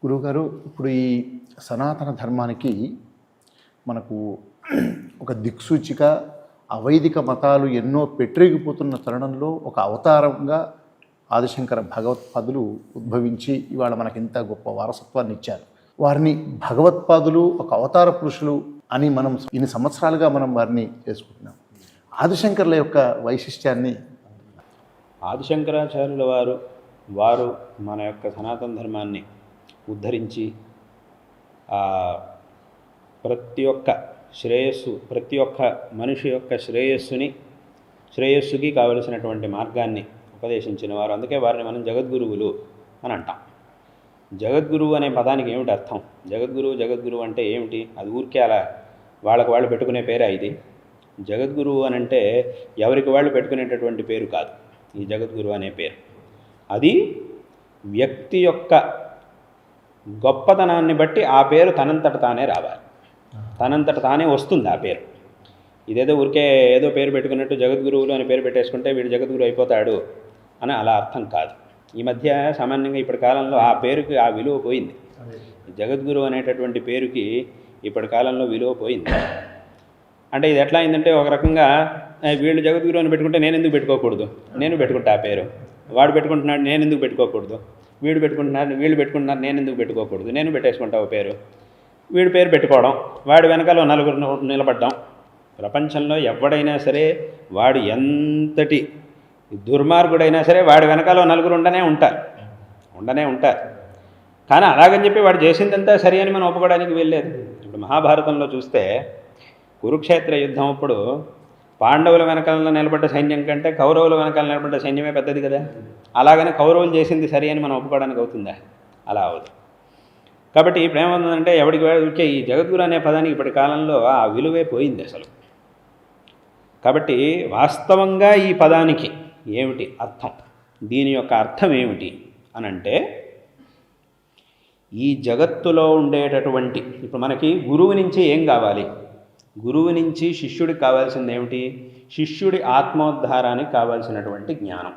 గురువుగారు, ఇప్పుడు ఈ సనాతన ధర్మానికి మనకు ఒక దిక్సూచిక అవైదిక మతాలు ఎన్నో పెట్టిరిగిపోతున్న తరుణంలో ఒక అవతారంగా ఆదిశంకర భగవత్పాదులు ఉద్భవించి ఇవాళ మనకి ఇంత గొప్ప వారసత్వాన్ని ఇచ్చారు. వారిని భగవత్పాదులు ఒక అవతార పురుషులు అని మనం ఇన్ని సంవత్సరాలుగా మనం వారిని చేసుకుంటున్నాం. ఆదిశంకరుల యొక్క వైశిష్ట్యాన్ని ఆదిశంకరాచార్యుల వారు మన యొక్క సనాతన ధర్మాన్ని ఉద్ధరించి ప్రతి ఒక్క శ్రేయస్సు, ప్రతి ఒక్క మనిషి యొక్క శ్రేయస్సుకి కావలసినటువంటి మార్గాన్ని ఉపదేశించిన వారు. అందుకే వారిని మనం జగద్గురువులు అని అంటాం. జగద్గురువు అనే పదానికి ఏమిటి అర్థం? జగద్గురువు అంటే ఏమిటి? అది ఊరికే అలా వాళ్ళు పెట్టుకునే పేరా ఇది? జగద్గురువు అని అంటే ఎవరికి వాళ్ళు పెట్టుకునేటటువంటి పేరు కాదు ఈ జగద్గురువు అనే పేరు. అది వ్యక్తి యొక్క గొప్పతనాన్ని బట్టి ఆ పేరు తనంతట తానే రావాలి, తనంతట తానే వస్తుంది ఆ పేరు. ఇదేదో ఊరికే ఏదో పేరు పెట్టుకున్నట్టు జగద్గురువులు అని పేరు పెట్టేసుకుంటే వీడు జగద్గురు అయిపోతాడు అని అలా అర్థం కాదు. ఈ మధ్య సామాన్యంగా ఇప్పటి కాలంలో ఆ పేరుకి ఆ విలువ పోయింది. జగద్గురు అనేటటువంటి పేరుకి ఇప్పటి కాలంలో విలువ పోయింది. అంటే ఇది ఎట్లా అయిందంటే, ఒక రకంగా వీళ్ళు జగద్గురు అని పెట్టుకుంటే నేను ఎందుకు పెట్టుకోకూడదు, నేను పెట్టుకుంటా ఆ పేరు. వాడు పెట్టుకుంటున్నాడు, నేను ఎందుకు పెట్టుకోకూడదు. వీళ్ళు పెట్టుకుంటున్నారు, నేను ఎందుకు పెట్టుకోకూడదు. నేను పెట్టేసుకుంటావు పేరు. వీడి పేరు పెట్టుకోవడం, వాడి వెనకాల నలుగురు నిలబడ్డం. ప్రపంచంలో ఎవడైనా సరే, వాడు ఎంతటి దుర్మార్గుడైనా సరే, వాడి వెనకాల నలుగురు ఉండనే ఉంటారు. కానీ అలాగని చెప్పి వాడు చేసిందంతా సరి అని మనం ఒప్పుకోవడానికి వెళ్ళలేదు. ఇప్పుడు మహాభారతంలో చూస్తే కురుక్షేత్ర యుద్ధం అప్పుడు పాండవుల వెనకాల నిలబడ్డ సైన్యం కంటే కౌరవుల వెనకాల నిలబడ్డ సైన్యమే పెద్దది కదా. అలాగని కౌరవులు చేసింది సరి అని మనం ఒప్పుకోవడానికి అవుతుందా? అలా అవదు. కాబట్టి ఇప్పుడు ఏమవుతుందంటే, ఎవరికి వాడికే ఈ జగద్గురు అనే పదానికి ఇప్పటి కాలంలో ఆ విలువే పోయింది అసలు. కాబట్టి వాస్తవంగా ఈ పదానికి ఏమిటి అర్థం, దీని యొక్క అర్థం ఏమిటి అని అంటే, ఈ జగత్తులో ఉండేటటువంటి, ఇప్పుడు మనకి గురువు నుంచి ఏం కావాలి? గురువు నుంచి శిష్యుడికి కావాల్సింది ఏమిటి? శిష్యుడి ఆత్మోద్ధారానికి కావాల్సినటువంటి జ్ఞానం.